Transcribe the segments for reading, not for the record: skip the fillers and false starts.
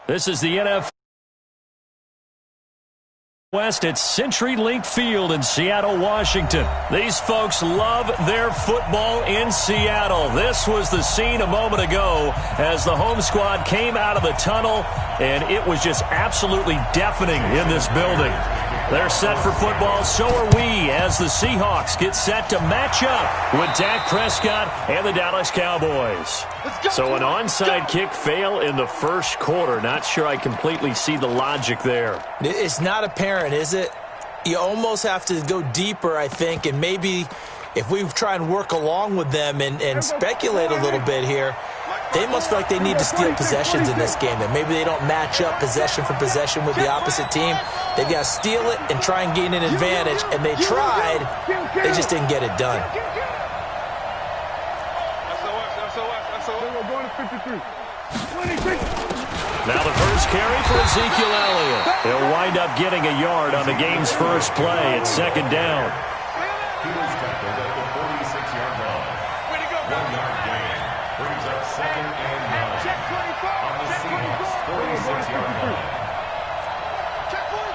This is the NFL West at CenturyLink Field in Seattle, Washington. These folks love their football in Seattle. This was the scene a moment ago as the home squad came out of the tunnel, and it was just absolutely deafening in this building. They're set for football, so are we, as the Seahawks get set to match up with Dak Prescott and the Dallas Cowboys. So an onside kick fail in the first quarter. Not sure I completely see the logic there. It's not apparent, is it? You almost have to go deeper, I think, and maybe if we try and work along with them and speculate a little bit here, they must feel like they need to steal possessions in this game, that maybe they don't match up possession for possession with the opposite team. They've got to steal it and try and gain an advantage, and they tried. They just didn't get it done. Now the first carry for Ezekiel Elliott. He'll wind up getting a yard on the game's first play at second down. He was tackled at the 46-yard line. 1-yard gain brings up 2nd and 9 on the Seahawks 46-yard line. Check 43.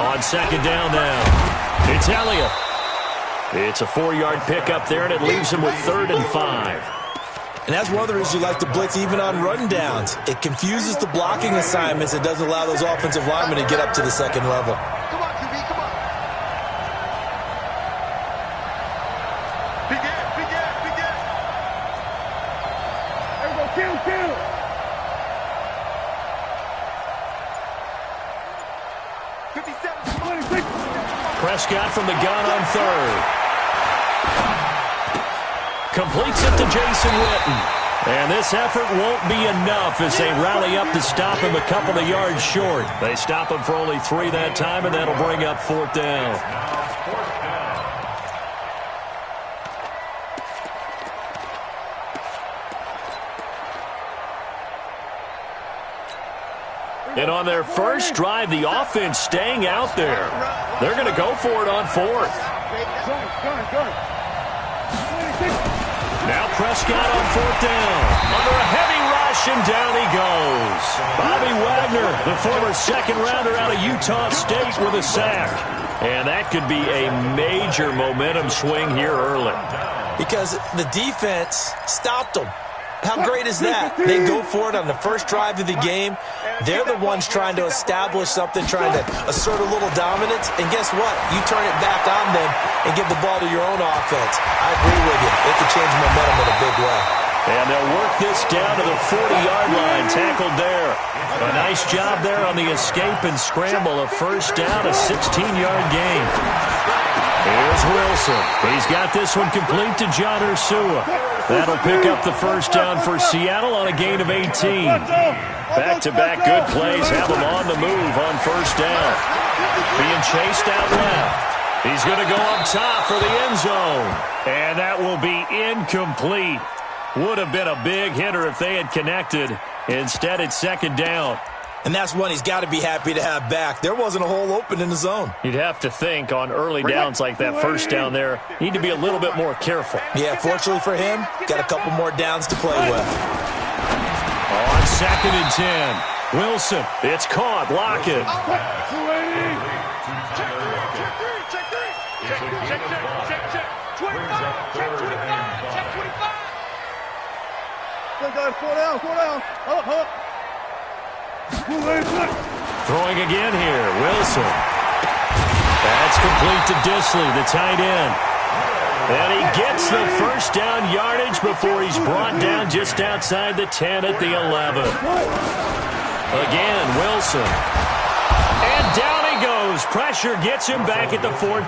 On second down now, it's Elliott. It's a 4-yard pickup there, and it leaves him with 3rd and 5. And that's one of the reasons you like to blitz even on run downs. It confuses the blocking assignments. It doesn't allow those offensive linemen to get up to the second level. Come on, QB, come on. Big ass, big ass, big ass. There we go, kill. Prescott from the gun on 3rd. Completes it to Jason Witten. And this effort won't be enough as they rally up to stop him a couple of yards short. They stop him for only 3 that time, and that'll bring up 4th down. And on their first drive, the offense staying out there. They're going to go for it on 4th. Now Prescott on 4th down. Under a heavy rush, and down he goes. Bobby Wagner, the former second-rounder out of Utah State, with a sack. And that could be a major momentum swing here early. Because the defense stopped them. How great is that? They go for it on the first drive of the game. They're the ones trying to establish something, trying to assert a little dominance. And guess what? You turn it back on them and give the ball to your own offense. I agree with you. It can change momentum in a big way. And they'll work this down to the 40-yard line, tackled there. A nice job there on the escape and scramble. A first down, a 16-yard gain. Here's Wilson. He's got this one complete to John Ursua. That'll pick up the first down for Seattle on a gain of 18. Back-to-back good plays have him on the move on first down. Being chased out left. He's going to go up top for the end zone. And that will be incomplete. Would have been a big hitter if they had connected. Instead, it's second down. And that's one he's got to be happy to have back. There wasn't a hole open in the zone. You'd have to think on early downs like that first down there, need to be a little bit more careful. Yeah, fortunately for him, got a couple more downs to play with. On 2nd and 10, Wilson, it's caught, lock it. Throwing again here, Wilson. That's complete to Disley, the tight end. And he gets the first down yardage before he's brought down just outside the 10 at the 11. Again, Wilson. And down he goes. Pressure gets him back at the 14.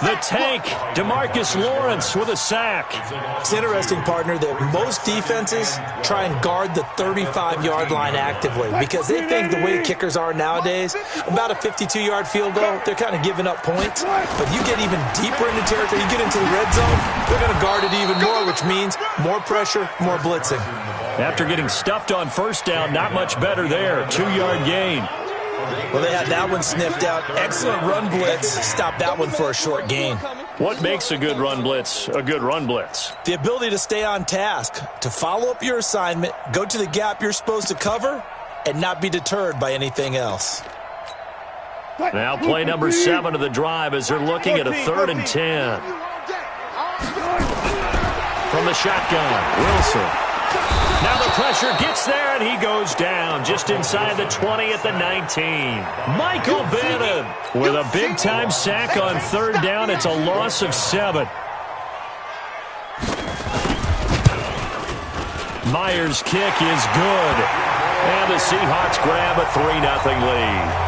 The tank, DeMarcus Lawrence with a sack. It's interesting, partner, that most defenses try and guard the 35-yard line actively because they think the way kickers are nowadays, about a 52-yard field goal, they're kind of giving up points. But you get even deeper into territory, you get into the red zone, they're going to guard it even more, which means more pressure, more blitzing. After getting stuffed on first down, not much better there. 2-yard gain. Well, they had that one sniffed out. Excellent run blitz. Stopped that one for a short gain. What makes a good run blitz a good run blitz? The ability to stay on task, to follow up your assignment, go to the gap you're supposed to cover, and not be deterred by anything else. Now play number 7 of the drive as they're looking at a 3rd and 10. From the shotgun, Wilson. Now the pressure gets there, and he goes down just inside the 20 at the 19. Michael Bannon with a big-time sack on 3rd down. It's a loss of 7. Myers' kick is good. And the Seahawks grab a 3-0 lead.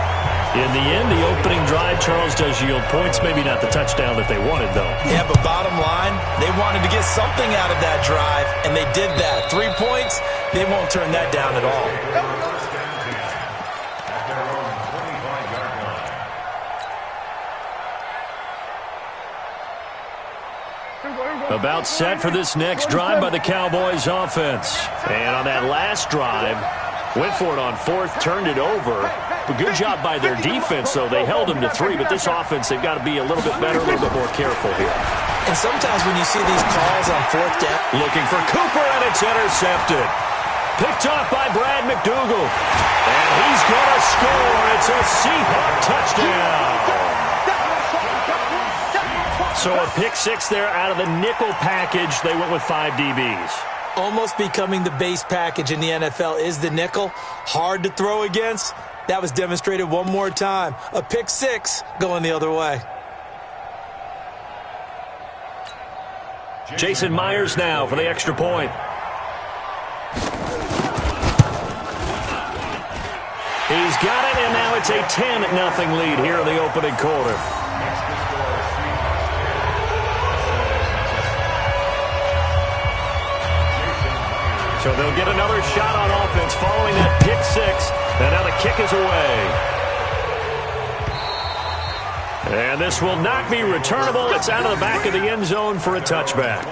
In the end, the opening drive, Charles, does yield points. Maybe not the touchdown that they wanted, though. Yeah, but bottom line, they wanted to get something out of that drive, and they did that. 3 points, they won't turn that down at all. About set for this next drive by the Cowboys offense. And on that last drive, went for it on 4th, turned it over. But good job by their defense, though. They held them to 3, but this offense, they've got to be a little bit better, a little bit more careful here. And sometimes when you see these calls on 4th down. Looking for Cooper, and it's intercepted. Picked off by Brad McDougal. And he's going to score. It's a Seahawk touchdown. So a pick 6 there out of the nickel package. They went with 5 DBs. Almost becoming the base package in the NFL is the nickel. Hard to throw against. That was demonstrated one more time. A pick 6 going the other way. Jason Myers now for the extra point. He's got it, and now it's a 10-0 lead here in the opening quarter. So they'll get another shot on offense following that pick 6. And now the kick is away. And this will not be returnable. It's out of the back of the end zone for a touchback.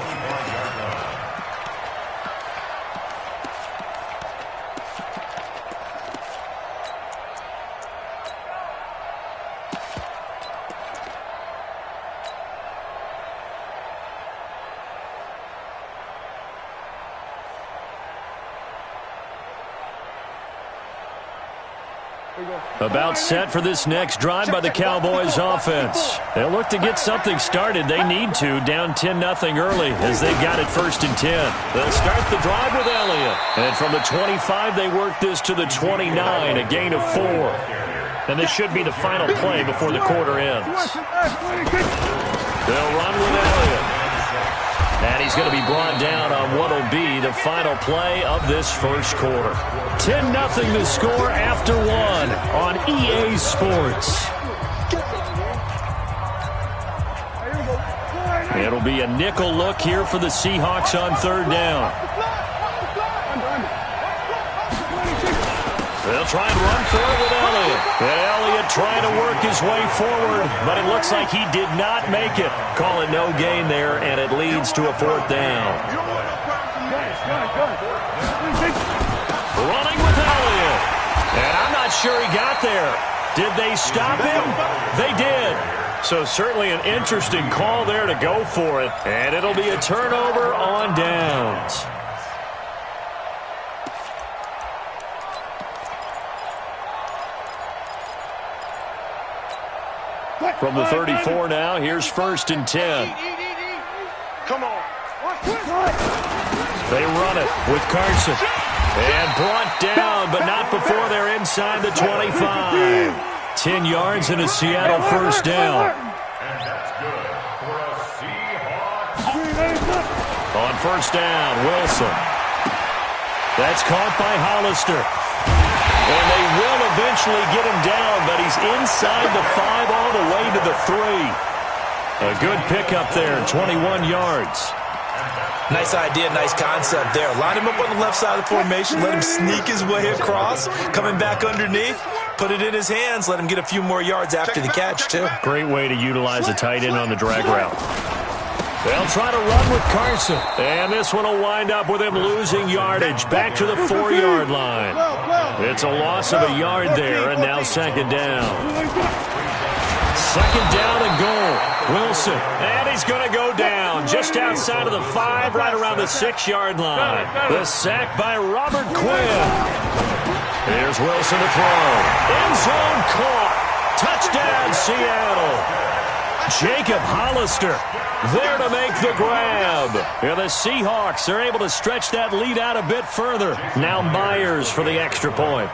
About set for this next drive by the Cowboys offense. They'll look to get something started. They need to, down 10-0 early as they've got it 1st and 10. They'll start the drive with Elliott. And from the 25, they work this to the 29, a gain of 4. And this should be the final play before the quarter ends. They'll run with Elliott. And he's going to be brought down on what will be the final play of this first quarter. 10-0 the score after 1 on EA Sports. It'll be a nickel look here for the Seahawks on 3rd down. They'll try and run for it with Elliott. And Elliott trying to work his way forward, but it looks like he did not make it. Call it no gain there, and it leads to a 4th down. Running with Elliott. And I'm not sure he got there. Did they stop him? They did. So certainly an interesting call there to go for it. And it'll be a turnover on downs. From the 34 now, here's 1st and 10. Come on. They run it with Carson. And brought down, but not before they're inside the 25. 10 yards and a Seattle 1st down. And that's good for a Seahawks. On 1st down, Wilson. That's caught by Hollister. And they will eventually get him down, but he's inside the 5 all the way to the 3. A good pickup there, 21 yards. Nice idea, nice concept there. Line him up on the left side of the formation, let him sneak his way across, coming back underneath, put it in his hands, let him get a few more yards after the catch, too. Great way to utilize a tight end on the drag route. They'll try to run with Carson. And this one will wind up with him losing yardage back to the 4-yard line. It's a loss of a yard there, and now 2nd down. second down and goal. Wilson, and he's going to go down just outside of the 5, right around the 6-yard line. The sack by Robert Quinn. Here's Wilson to throw. End zone caught. Touchdown, Seattle. Jacob Hollister there to make the grab. And the Seahawks are able to stretch that lead out a bit further. Now Myers for the extra point.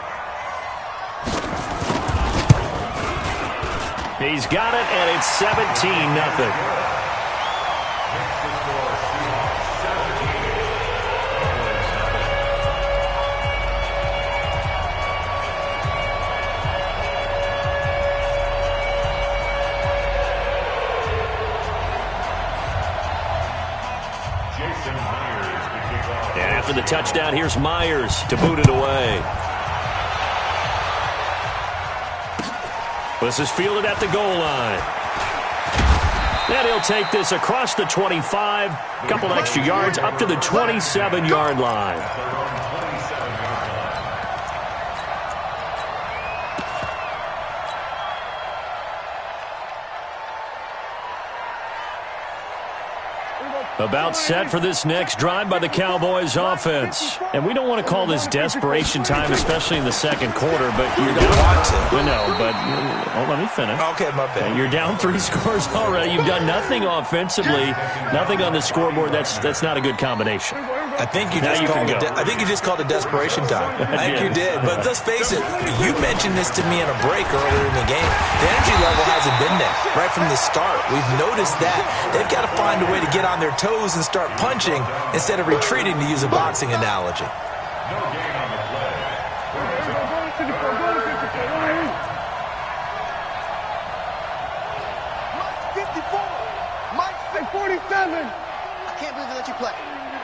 He's got it, and it's 17-0. And after the touchdown, here's Myers to boot it away. This is fielded at the goal line. And he'll take this across the 25, a couple extra yards up to the 27-yard line. About set for this next drive by the Cowboys offense. And we don't want to call this desperation time, especially in the second quarter, but you're down. No, but let me finish. Okay, my bad. You're down 3 scores already. You've done nothing offensively, nothing on the scoreboard. That's not a good combination. I think you just called it desperation time. I think you did. But let's face it, you mentioned this to me in a break earlier in the game. The energy level hasn't been there right from the start. We've noticed that. They've got to find a way to get on their toes and start punching instead of retreating, to use a boxing analogy. No gain on the play. Mike 54. Mike 47. I can't believe they let you play.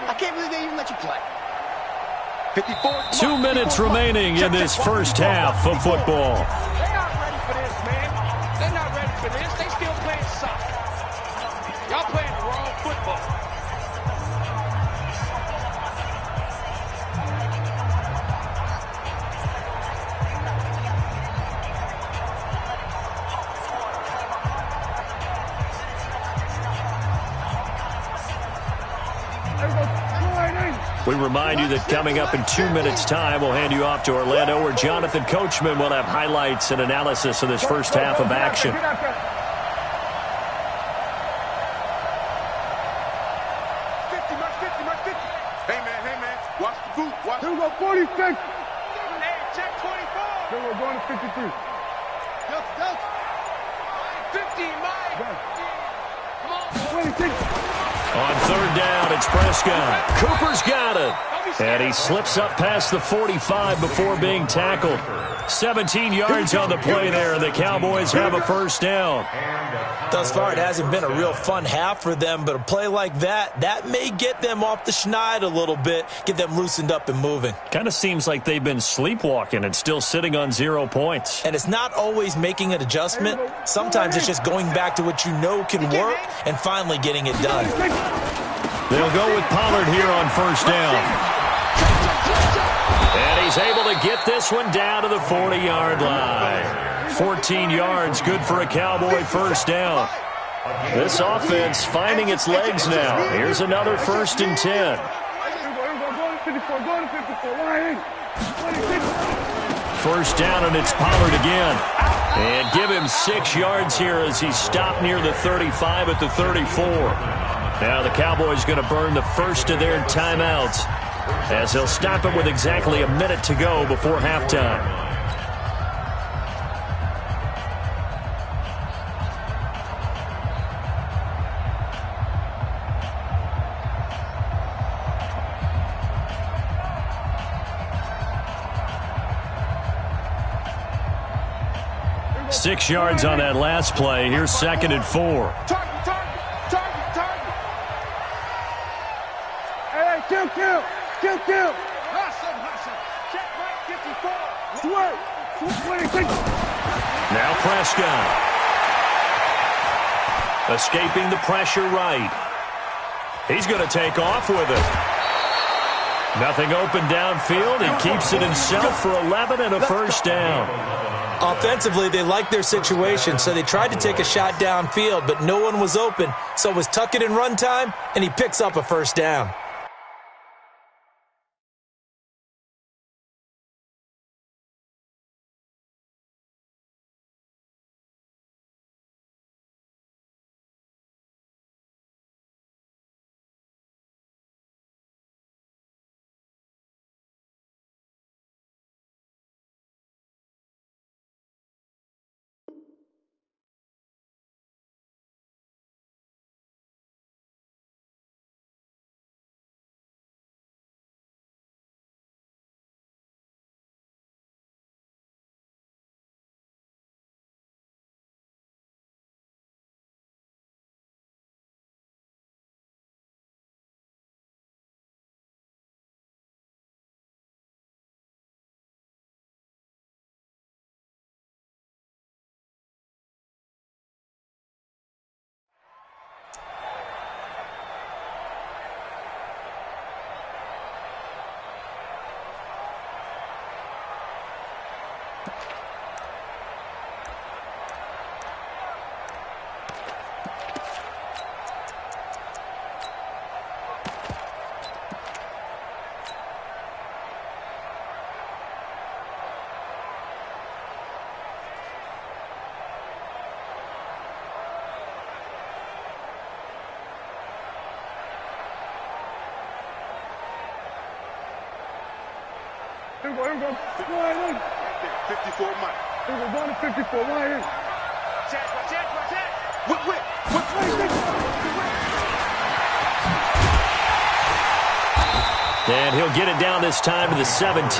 I can't believe they even let you play. 54. 2 minutes remaining in this first half of football. They're not ready for this, man. They're not ready for this. They still playing soccer. Y'all playing the wrong football. We remind you that coming up in 2 minutes' time, we'll hand you off to Orlando, where Jonathan Coachman will have highlights and analysis of this first half of action. 50, Mike 50. Hey, man, watch the boot. Watch. Here we go, 46. Hey, check 24. Here we're going to 53. Go. 50, Mike. Come on. 26. On third down, it's Prescott. Cooper's got it. And he slips up past the 45 before being tackled. 17 yards on the play there, and the Cowboys have a first down. Thus far, it hasn't been a real fun half for them, but a play like that may get them off the schneid a little bit, get them loosened up and moving. Kind of seems like they've been sleepwalking and still sitting on 0 points. And it's not always making an adjustment. Sometimes it's just going back to what you know can work and finally getting it done. They'll go with Pollard here on first down. And he's able to get this one down to the 40-yard line. 14 yards, good for a Cowboy first down. This offense finding its legs now. Here's another 1st and 10. First down, and it's Pollard again. And give him 6 yards here as he stopped near the 35 at the 34. Now the Cowboys going to burn the first of their timeouts, as they'll stop it with exactly a minute to go before halftime. Six yards on that last play. Here's 2nd and 4. Target. Hey, kill. Hustle. Check right 54. Swerve. Now Prescott. Escaping the pressure right. He's going to take off with it. Nothing open downfield. He keeps it himself for 11 and a first down. Offensively, they liked their situation, so they tried to take a shot downfield, but no one was open. So it was tuck it and run time, and he picks up a first down. Here we go. Right in. 54 Mike. Here we go. Going to 54. Right in. Watch out. Whip. And he'll get it down this time to the 17.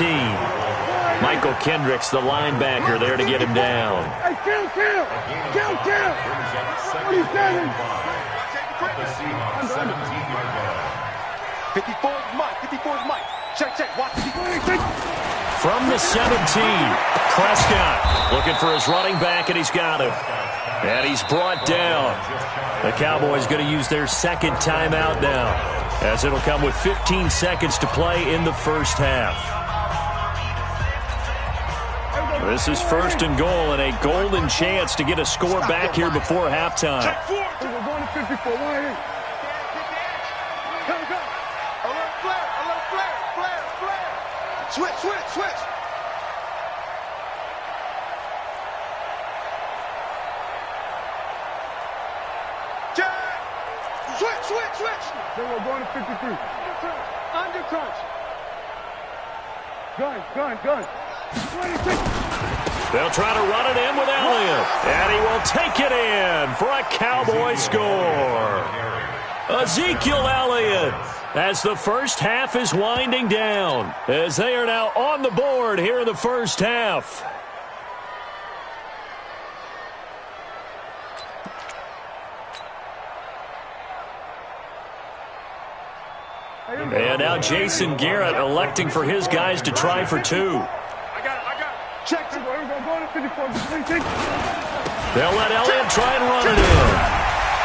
Michael Kendricks, the linebacker, there to get him down. Hey, kill. What are you standing? The Seahawks, 17-yard line. 54 is Mike. Check. Watch it. From the 17, Prescott looking for his running back, and he's got him. And he's brought down. The Cowboys going to use their second timeout now, as it'll come with 15 seconds to play in the first half. This is first and goal, and a golden chance to get a score back here before halftime. We're going to 54. Right in. Go. Alert flare. Switch. Switch. Then we're going to 53. Under crunch. Gun. 26. They'll try to run it in with Elliott, and he will take it in for a Cowboy score. Ezekiel Elliott, as the first half is winding down, as they are now on the board here in the first half. And now Jason Garrett electing for his guys to try for two. I got it. Check. We're going to 54. They'll let Elliott try and run it in.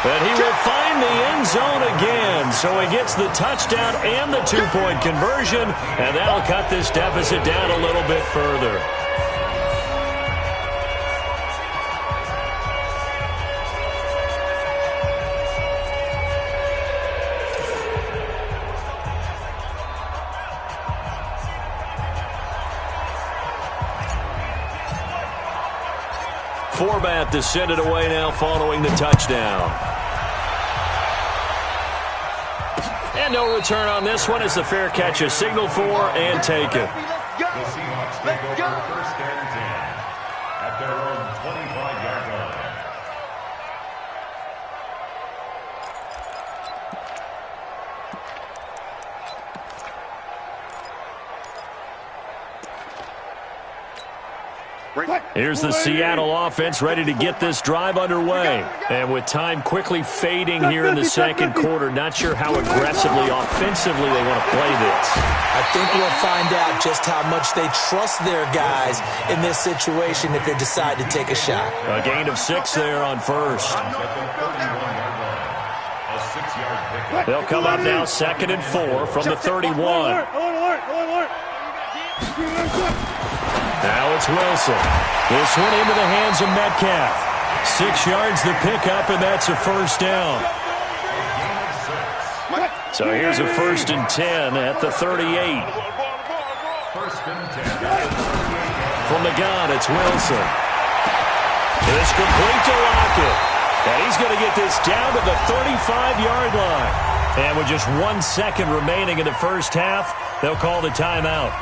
But he will find the end zone again. So he gets the touchdown and the two-point conversion. And that'll cut this deficit down a little bit further. Forbat to send it away now following the touchdown. And no return on this one as the fair catch is signaled for and taken. The Seahawks take over first and 10 at their own 25-yard line. Here's the Seattle offense ready to get this drive underway. And with time quickly fading here in the second quarter, not sure how aggressively, offensively they want to play this. I think we'll find out just how much they trust their guys in this situation if they decide to take a shot. A gain of 6 there on first. They'll come up now 2nd and 4 from the 31. Now it's Wilson. This one into the hands of Metcalf. 6 yards the pickup, and that's a first down. So here's a 1st and 10 at the 38. 1st and 10. From the gun, it's Wilson. It's complete to Lockett. And he's going to get this down to the 35-yard line. And with just 1 second remaining in the first half, they'll call the timeout.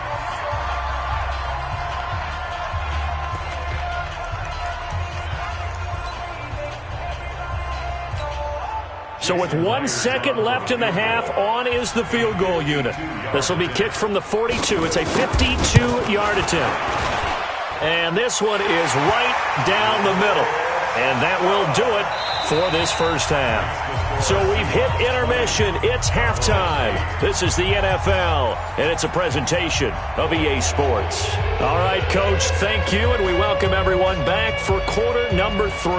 So with 1 second left in the half, on is the field goal unit. This will be kicked from the 42. It's a 52-yard attempt. And this one is right down the middle. And that will do it for this first half. So we've hit intermission. It's halftime. This is the NFL, and it's a presentation of EA Sports. All right, Coach, thank you, and we welcome everyone back for quarter number 3.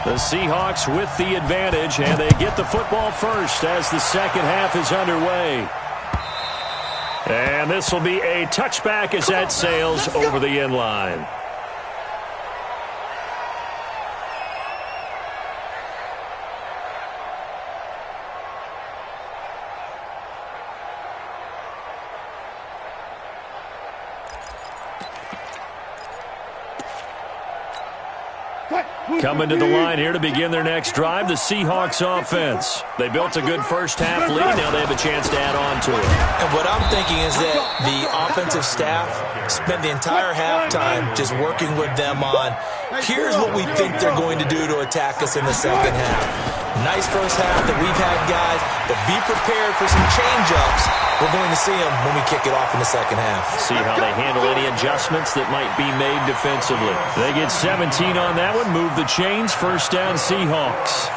The Seahawks with the advantage, and they get the football first as the second half is underway. And this will be a touchback as that sails over the end line. Coming to the line here to begin their next drive, the Seahawks offense. They built a good first half lead. Now they have a chance to add on to it. And what I'm thinking is that the offensive staff spent the entire halftime just working with them on, here's what we think they're going to do to attack us in the second half. Nice first half that we've had, guys, but be prepared for some change-ups. We're going to see them when we kick it off in the second half. See how they handle any adjustments that might be made defensively. They get 17 on that one, move the chains, first down Seahawks.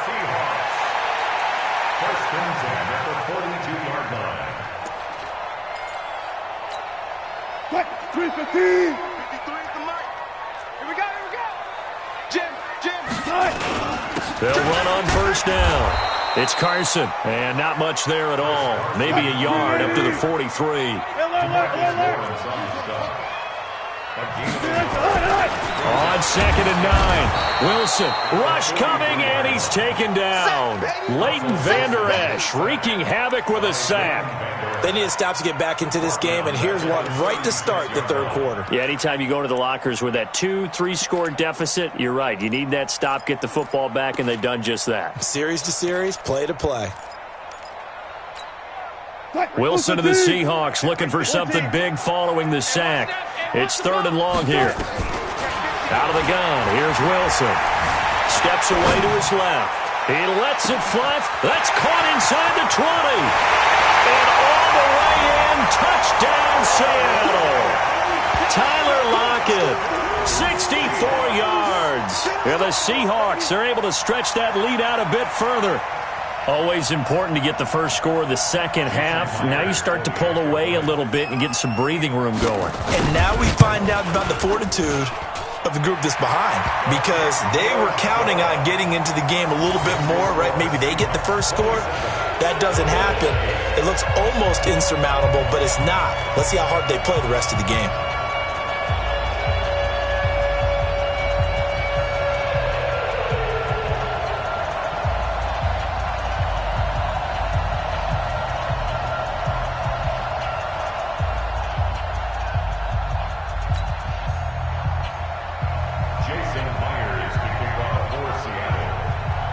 1st and 10 at the 42-yard line. 315. 53 at the mic. Here we go, here we go. Jim. They'll run on first down. It's Carson, and not much there at all. Maybe a yard up to the 43. On 2nd and 9, Wilson, rush coming, and he's taken down. Leighton Vander Esch wreaking havoc with a sack. They need to stop to get back into this game, and here's one right to start the third quarter. Yeah, anytime you go to the lockers with that 2-3 score deficit, you're right. You need that stop, get the football back, and they've done just that. Series to series, play to play. Wilson to the Seahawks looking for something big following the sack. It's 3rd and long here. Out of the gun, here's Wilson. Steps away to his left. He lets it fly. That's caught inside the 20. And all the way in, touchdown Seattle. Tyler Lockett, 64 yards. And the Seahawks are able to stretch that lead out a bit further. Always important to get the first score of the second half. Now you start to pull away a little bit and get some breathing room going. And now we find out about the fortitude of the group that's behind, because they were counting on getting into the game a little bit more, right? Maybe they get the first score. That doesn't happen. It looks almost insurmountable, but it's not. Let's see how hard they play the rest of the game.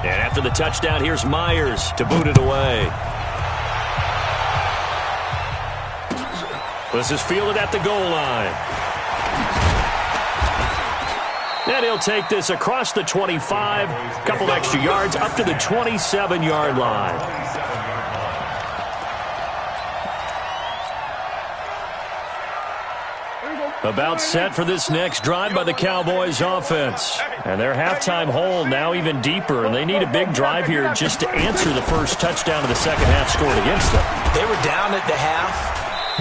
After the touchdown, here's Myers to boot it away. This is fielded at the goal line. And he'll take this across the 25, couple extra yards up to the 27-yard line. About set for this next drive by the Cowboys offense. And their halftime hole now even deeper, and they need a big drive here just to answer the first touchdown of the second half scored against them. They were down at the half.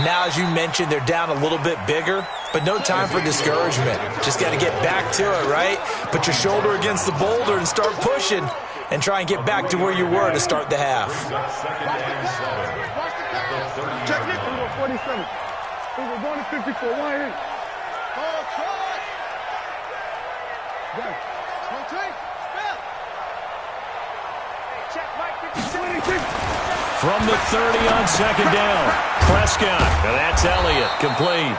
Now, as you mentioned, they're down a little bit bigger, but no time for discouragement. Just got to get back to it, right? Put your shoulder against the boulder and start pushing and try and get back to where you were to start the half. Check it. 47. We're going to 54. Why ain't? From the 30 on second down, Prescott, and that's Elliott, complete.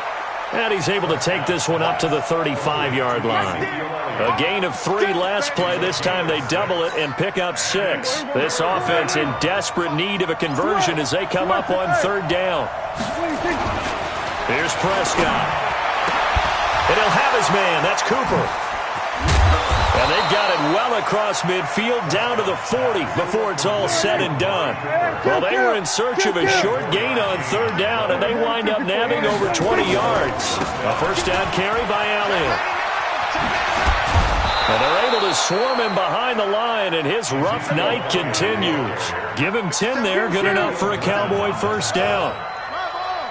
And he's able to take this one up to the 35-yard line. A gain of 3 last play. This time they double it and pick up 6. This offense in desperate need of a conversion as they come up on third down. Here's Prescott. And he'll have his man. That's Cooper. And they've got it well across midfield down to the 40 before it's all said and done. Well, they were in search of a short gain on third down, and they wind up nabbing over 20 yards. A first down carry by Elliott. And they're able to swarm him behind the line, and his rough night continues. Give him 10 there, good enough for a Cowboy first down.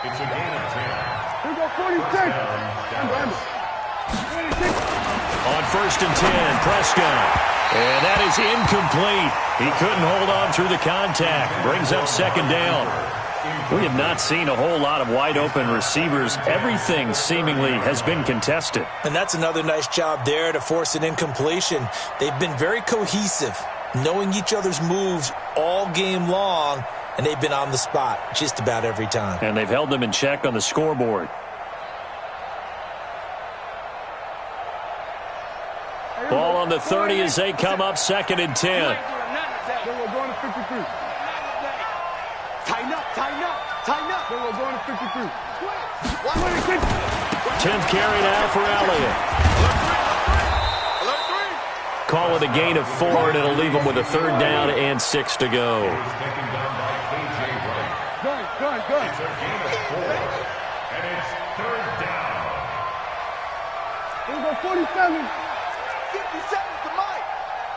It's a gain of 10. We go 46. On first and 10, Prescott. And that is incomplete. He couldn't hold on through the contact. Brings up second down. We have not seen a whole lot of wide-open receivers. Everything seemingly has been contested. And that's another nice job there to force an incompletion. They've been very cohesive, knowing each other's moves all game long, and they've been on the spot just about every time. And they've held them in check on the scoreboard. Ball on the 30 as they come up second and 10. We're going to 53. Tighten up, tighten up, tighten up. We're going to 53. 10th carry now for Elliott. Call it a gain of 4, and it'll leave them with a third down and 6 to go. Good. It's a gain of 4, and it's third down. We're going 47. 50 seconds to Mike.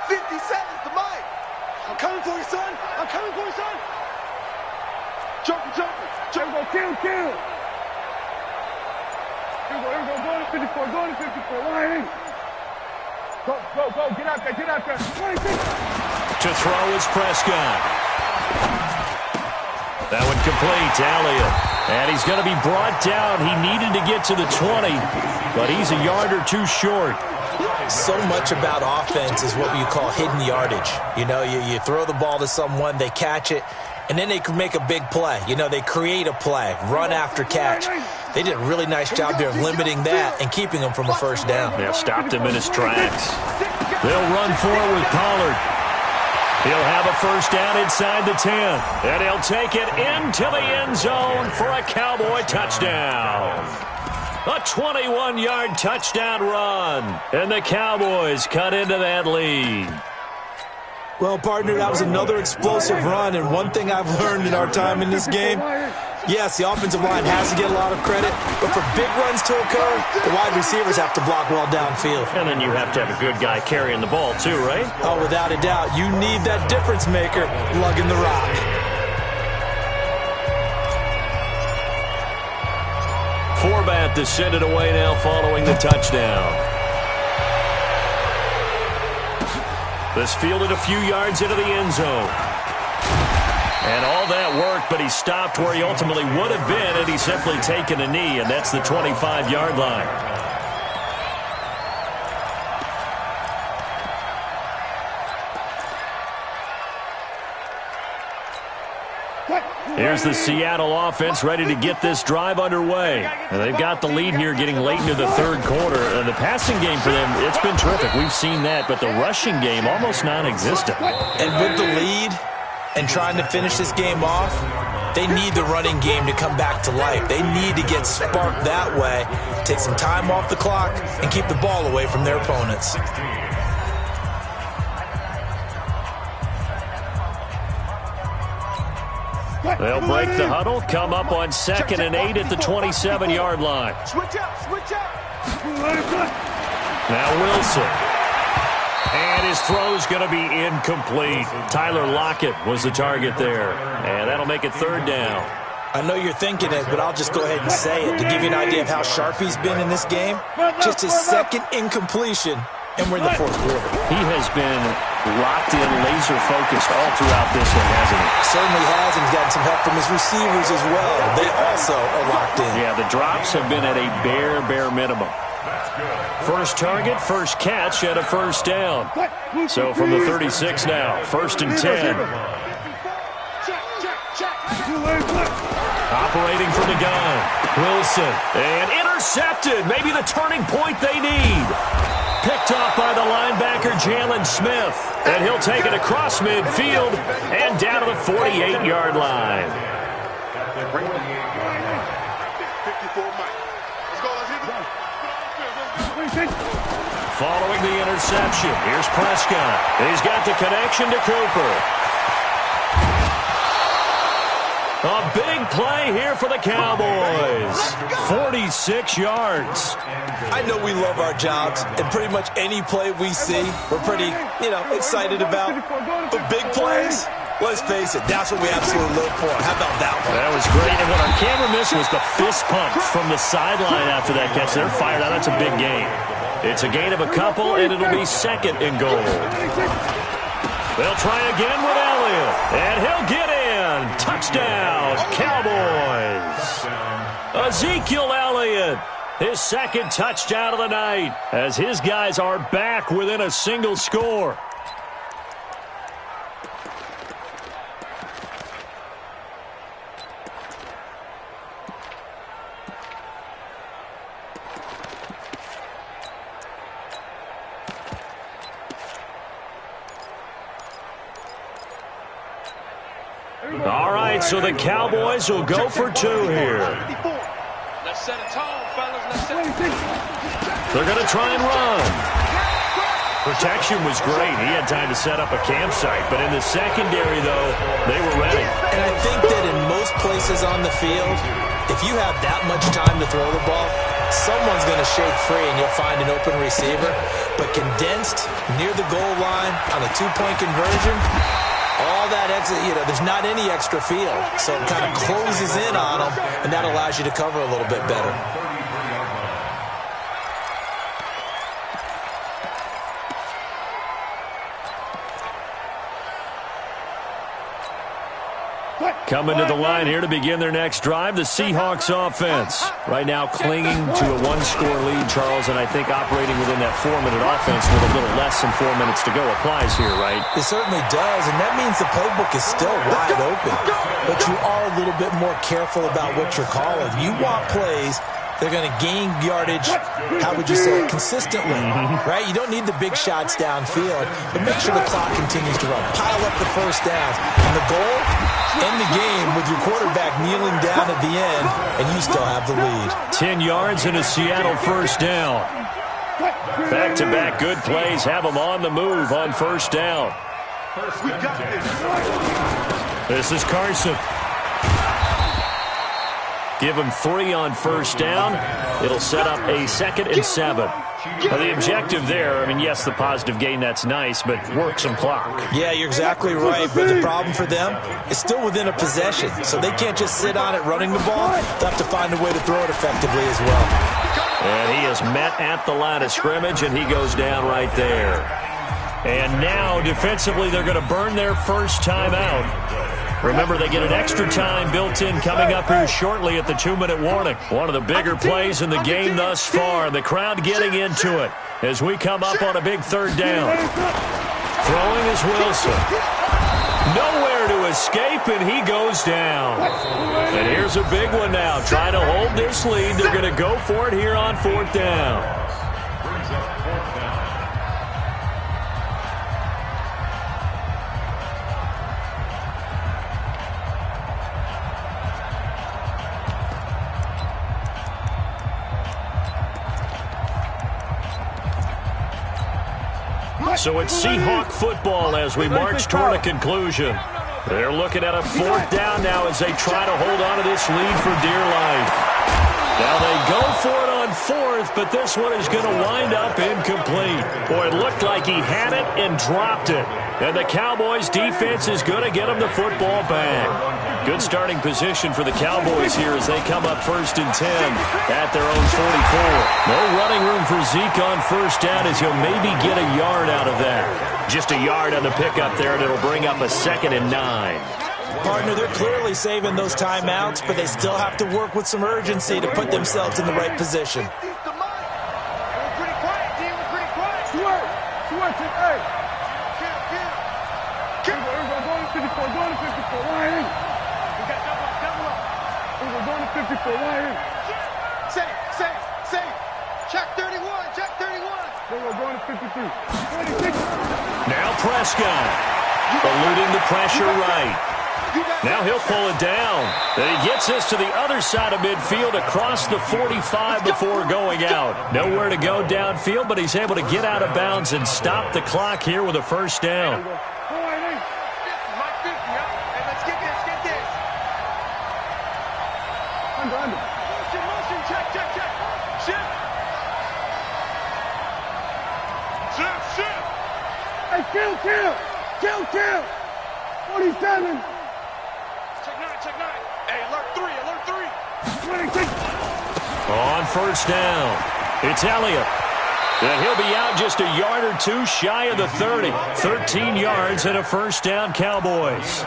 50 seconds to Mike. I'm coming for you, son. I'm coming for you, son. Jumping. Kill. Here we go. Going to 54. Going to 54. Why ain't? Go. Get out there. 26. To throw is Prescott. That one complete to Elliott. And he's going to be brought down. He needed to get to the 20, but he's a yard or two short. So much about offense is what you call hidden yardage. You know, you throw the ball to someone, they catch it, and then they can make a big play. You know, they create a play, run after catch. They did a really nice job there of limiting that and keeping him from a first down. Yeah, stopped him in his tracks. They'll run forward with Pollard. He'll have a first down inside the 10, and he'll take it into the end zone for a Cowboy touchdown. A 21-yard touchdown run, and the Cowboys cut into that lead. Well, partner, that was another explosive run, and one thing I've learned in our time in this game, yes, the offensive line has to get a lot of credit, but for big runs to occur, the wide receivers have to block well downfield. And then you have to have a good guy carrying the ball too, right? Oh, without a doubt, you need that difference maker lugging the rock. Forbat to send it away now following the touchdown. This fielded a few yards into the end zone. And all that worked, but he stopped where he ultimately would have been had he simply taken a knee, and that's the 25-yard line. Here's the Seattle offense ready to get this drive underway. And they've got the lead here getting late into the third quarter. And the passing game for them, it's been terrific. We've seen that, but the rushing game almost non-existent. And with the lead and trying to finish this game off, they need the running game to come back to life. They need to get sparked that way, take some time off the clock, and keep the ball away from their opponents. They'll break the huddle, come up on 2nd and 8 at the 27-yard line. Switch out, switch out. Now Wilson. And his throw's going to be incomplete. Tyler Lockett was the target there. And that'll make it 3rd down. I know you're thinking it, but I'll just go ahead and say it to give you an idea of how sharp he's been in this game. Just his 2nd incompletion, and we're in the 4th quarter. He has been locked in, laser-focused all throughout this one, hasn't he? Certainly has, and he's gotten some help from his receivers as well. They also are locked in. Yeah, the drops have been at a bare minimum. First target, first catch, and a 1st down. So from the 36 now, 1st and 10. Operating from the gun. Wilson. And intercepted. Maybe the turning point they need. Picked off by the linebacker, Jalen Smith. And he'll take it across midfield and down to the 48-yard line. 54 Mike. Let's go, let's hit it. Following the interception, here's Prescott. He's got the connection to Cooper. A big play here for the Cowboys. 46 yards. I know we love our jobs, and pretty much any play we see, we're pretty, excited about. But big plays, let's face it, that's what we absolutely live for. How about that one? That was great. And what our camera missed was the fist pump from the sideline after that catch. They're fired out. That's a big gain. It's a gain of a couple, and it'll be 2nd and goal. They'll try again with Elliott, and he'll get in. Touchdown, Cowboys. Ezekiel Elliott, his 2nd touchdown of the night, as his guys are back within a single score. All right, so the Cowboys will go for 2 here. Let's set a tone, fellas. Let's set a tone. They're going to try and run. Protection was great. He had time to set up a campsite. But in the secondary, though, they were ready. And I think that in most places on the field, if you have that much time to throw the ball, someone's going to shake free and you'll find an open receiver. But condensed near the goal line on a 2-point conversion, all that exit, there's not any extra field. So it kind of closes in on them, and that allows you to cover a little bit better. Coming to the line here to begin their next drive, the Seahawks offense. Right now clinging to a 1-score lead, Charles, and I think operating within that 4-minute offense with a little less than 4 minutes to go applies here, right? It certainly does, and that means the playbook is still wide open. But you are a little bit more careful about what you're calling. You want plays they're going to gain yardage, how would you say it, consistently, right? You don't need the big shots downfield, but make sure the clock continues to run. Pile up the first downs. And the goal, end the game with your quarterback kneeling down at the end, and you still have the lead. 10 yards and a Seattle 1st down. Back-to-back good plays have them on the move on 1st down. This is Carson. Give him 3 on 1st down. It'll set up a 2nd and 7. Now, the objective there, yes, the positive gain, that's nice, but work some clock. Yeah, you're exactly right, but the problem for them is still within a possession, so they can't just sit on it running the ball. They'll have to find a way to throw it effectively as well. And he is met at the line of scrimmage, and he goes down right there. And now, defensively, they're going to burn their first time out. Remember, they get an extra time built in coming up here shortly at the 2-minute warning. One of the bigger plays in the game thus far. The crowd getting into it as we come up on a big 3rd down. Throwing is Wilson. Nowhere to escape, and he goes down. And here's a big one now. Trying to hold this lead. They're going to go for it here on 4th down. Brings up 4th down. So it's Seahawk football as we march toward a conclusion. They're looking at a 4th down now as they try to hold on to this lead for dear life. Now they go for it on 4th, but this one is going to wind up incomplete. Boy, it looked like he had it and dropped it. And the Cowboys' defense is going to get him the football back. Good starting position for the Cowboys here as they come up 1st and 10 at their own 44. No running room for Zeke on 1st down as he'll maybe get a yard out of that. Just a yard on the pickup there, and it'll bring up a 2nd and 9. Partner, they're clearly saving those timeouts, but they still have to work with some urgency to put themselves in the right position. Check 31, check 31. We're going to 53. Now Prescott, eluding the pressure right. Now he'll pull it down. And he gets this to the other side of midfield across the 45 before going out. Nowhere to go downfield, but he's able to get out of bounds and stop the clock here with a 1st down. Motion, check. Shift. Hey, kill. 47. Check 9. Hey, alert 3. 26. On 1st down, it's Elliott. And he'll be out just a yard or two shy of the 30. 13 yards and a 1st down, Cowboys.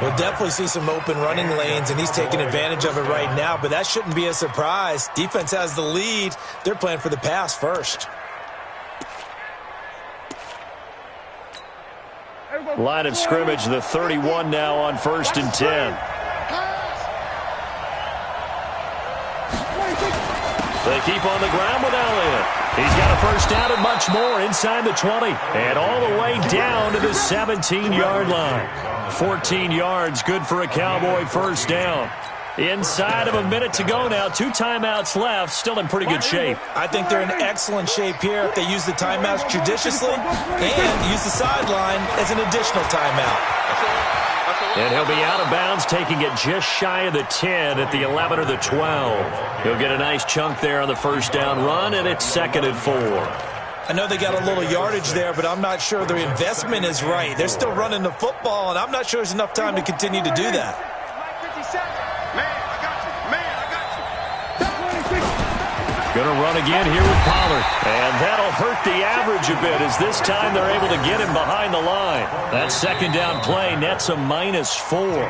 We'll definitely see some open running lanes, and he's taking advantage of it right now, but that shouldn't be a surprise. Defense has the lead. They're playing for the pass first. Line of scrimmage, the 31 now on 1st and 10. They keep on the ground with Elliott. He's got a 1st down and much more inside the 20. And all the way down to the 17-yard line. 14 yards, good for a Cowboy 1st down. Inside of a minute to go now. 2 timeouts left. Still in pretty good shape. I think they're in excellent shape here if they use the timeouts judiciously and use the sideline as an additional timeout. And he'll be out of bounds, taking it just shy of the 10 at the 11 or the 12. He'll get a nice chunk there on the 1st down run, and it's 2nd and 4. I know they got a little yardage there, but I'm not sure their investment is right. They're still running the football, and I'm not sure there's enough time to continue to do that. Going to run again here with Pollard. And that'll hurt the average a bit as this time they're able to get him behind the line. That 2nd down play nets a -4.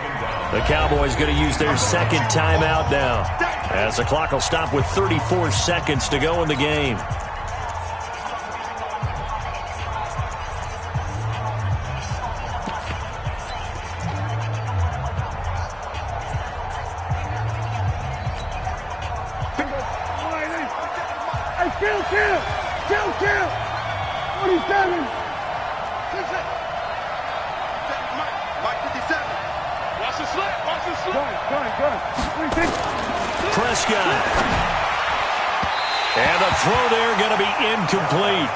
The Cowboys going to use their 2nd timeout now, as the clock will stop with 34 seconds to go in the game. Kill. 47. Mike 57. Watch the slip. Gun. 26. Prescott. And the throw there going to be incomplete.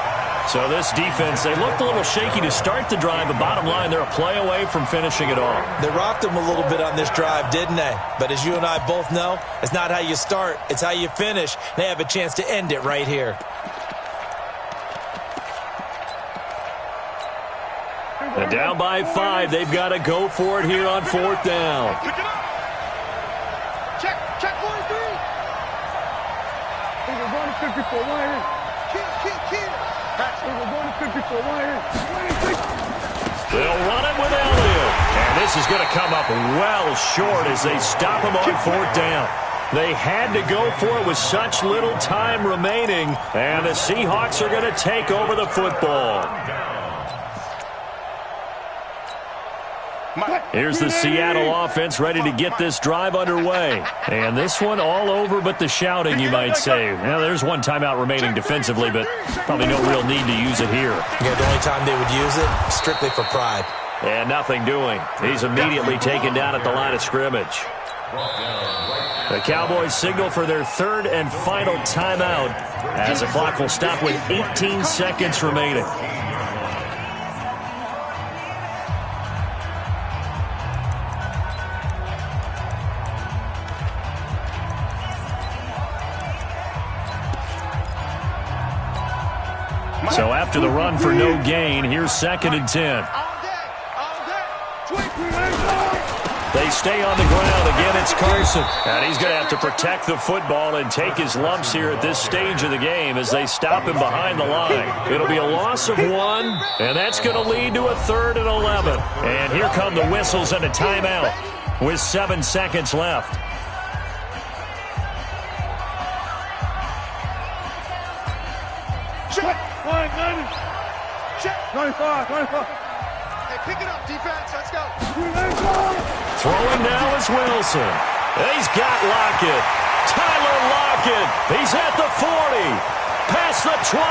So this defense, they looked a little shaky to start the drive, but bottom line, they're a play away from finishing it off. They rocked them a little bit on this drive, didn't they? But as you and I both know, it's not how you start, it's how you finish. They have a chance to end it right here. And down by 5, they've got to go for it here on 4th down. Pick it up. Check 43. We're going to 54. Kill. We're going to 54. 26. They'll run it with Elliott. And this is going to come up well short as they stop him on 4th down. They had to go for it with such little time remaining. And the Seahawks are going to take over the football. Here's the Seattle offense ready to get this drive underway. And this one all over but the shouting, you might say. Well, there's 1 timeout remaining defensively, but probably no real need to use it here. Yeah, the only time they would use it, strictly for pride. And nothing doing. He's immediately taken down at the line of scrimmage. The Cowboys signal for their 3rd and final timeout as the clock will stop with 18 seconds remaining. So after the run for no gain, here's 2nd and 10. They stay on the ground. Again, it's Carson. And he's going to have to protect the football and take his lumps here at this stage of the game as they stop him behind the line. It'll be a loss of 1, and that's going to lead to a 3rd and 11. And here come the whistles and a timeout with 7 seconds left. Check. 95. Hey, pick it up, defense. Let's go. Throwing now is Wilson. He's got Lockett. Tyler Lockett. He's at the 40. Past the 20.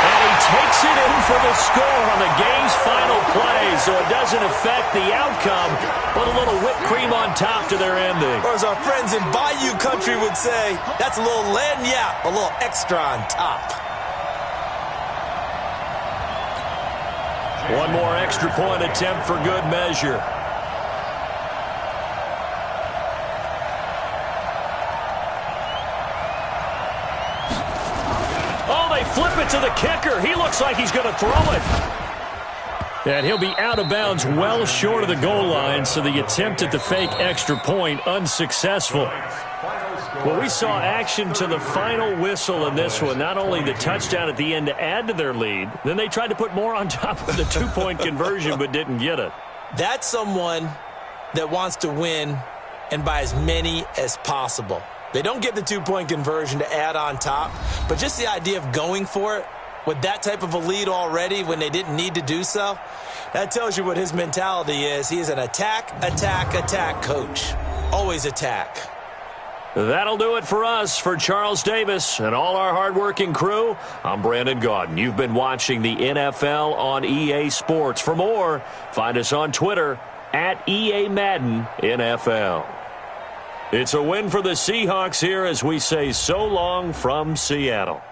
And he takes it in for the score on the game's final play, so it doesn't affect the outcome, but a little whipped cream on top to their ending. Or as our friends in Bayou Country would say, that's a little lagniappe, a little extra on top. One more extra point attempt for good measure. Oh, they flip it to the kicker. He looks like he's going to throw it. And he'll be out of bounds well short of the goal line, so the attempt at the fake extra point unsuccessful. Well, we saw action to the final whistle in this one. Not only the touchdown at the end to add to their lead, then they tried to put more on top of the 2-point conversion but didn't get it. That's someone that wants to win and by as many as possible. They don't get the 2-point conversion to add on top, but just the idea of going for it with that type of a lead already when they didn't need to do so, that tells you what his mentality is. He is an attack, attack, attack coach. Always attack. That'll do it for us. For Charles Davis and all our hardworking crew, I'm Brandon Gaudin. You've been watching the NFL on EA Sports. For more, find us on Twitter at EA Madden NFL. It's a win for the Seahawks here as we say so long from Seattle.